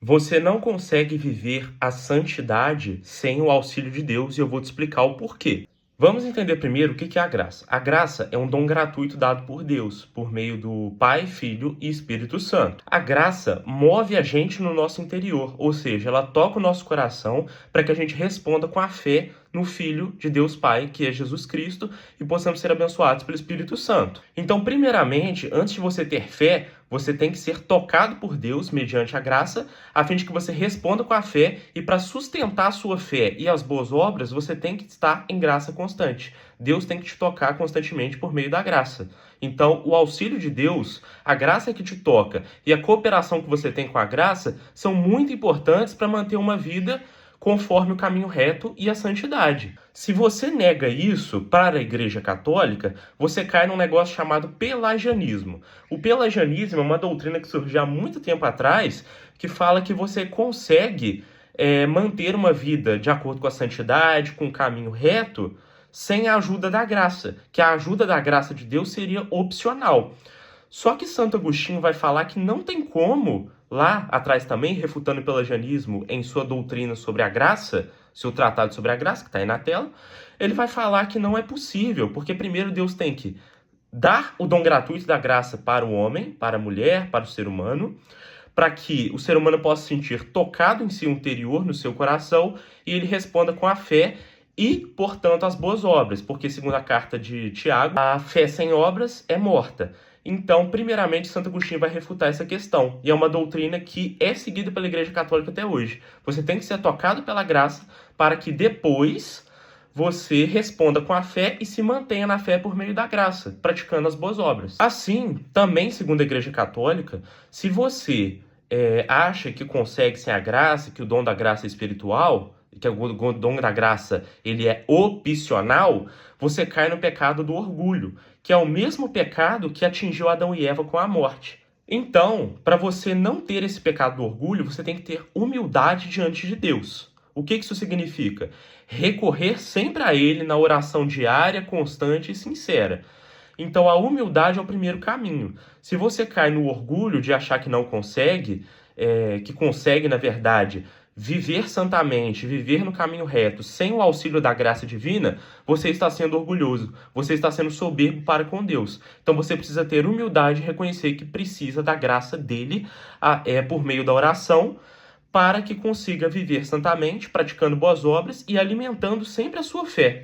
Você não consegue viver a santidade sem o auxílio de Deus e eu vou te explicar o porquê. Vamos entender primeiro o que é a graça. A graça é um dom gratuito dado por Deus, por meio do Pai, Filho e Espírito Santo. A graça move a gente no nosso interior, ou seja, ela toca o nosso coração para que a gente responda com a fé no Filho de Deus Pai, que é Jesus Cristo, e possamos ser abençoados pelo Espírito Santo. Então, primeiramente, antes de você ter fé, você tem que ser tocado por Deus mediante a graça, a fim de que você responda com a fé, e para sustentar a sua fé e as boas obras, você tem que estar em graça constante. Deus tem que te tocar constantemente por meio da graça. Então, o auxílio de Deus, a graça que te toca e a cooperação que você tem com a graça são muito importantes para manter uma vida conforme o caminho reto e a santidade. Se você nega isso para a Igreja Católica, você cai num negócio chamado pelagianismo. O pelagianismo é uma doutrina que surgiu há muito tempo atrás, que fala que você consegue manter uma vida de acordo com a santidade, com o caminho reto, sem a ajuda da graça, que a ajuda da graça de Deus seria opcional. Só que Santo Agostinho vai falar que não tem como, lá atrás também, refutando o pelagianismo em sua doutrina sobre a graça, seu tratado sobre a graça, que está aí na tela, ele vai falar que não é possível, porque primeiro Deus tem que dar o dom gratuito da graça para o homem, para a mulher, para o ser humano, para que o ser humano possa sentir tocado em seu interior, no seu coração, e ele responda com a fé e, portanto, as boas obras, porque, segundo a carta de Tiago, a fé sem obras é morta. Então, primeiramente, Santo Agostinho vai refutar essa questão, e é uma doutrina que é seguida pela Igreja Católica até hoje. Você tem que ser tocado pela graça para que depois você responda com a fé e se mantenha na fé por meio da graça, praticando as boas obras. Assim, também, segundo a Igreja Católica, se você acha que consegue sem a graça, que o dom da graça é espiritual, que o dom da graça ele é opcional, você cai no pecado do orgulho, que é o mesmo pecado que atingiu Adão e Eva com a morte. Então, para você não ter esse pecado do orgulho, você tem que ter humildade diante de Deus. O que isso significa? Recorrer sempre a Ele na oração diária, constante e sincera. Então, a humildade é o primeiro caminho. Se você cai no orgulho de achar que não consegue, que consegue, na verdade, viver santamente, viver no caminho reto, sem o auxílio da graça divina, você está sendo orgulhoso, você está sendo soberbo para com Deus. Então você precisa ter humildade e reconhecer que precisa da graça dele, por meio da oração, para que consiga viver santamente, praticando boas obras e alimentando sempre a sua fé.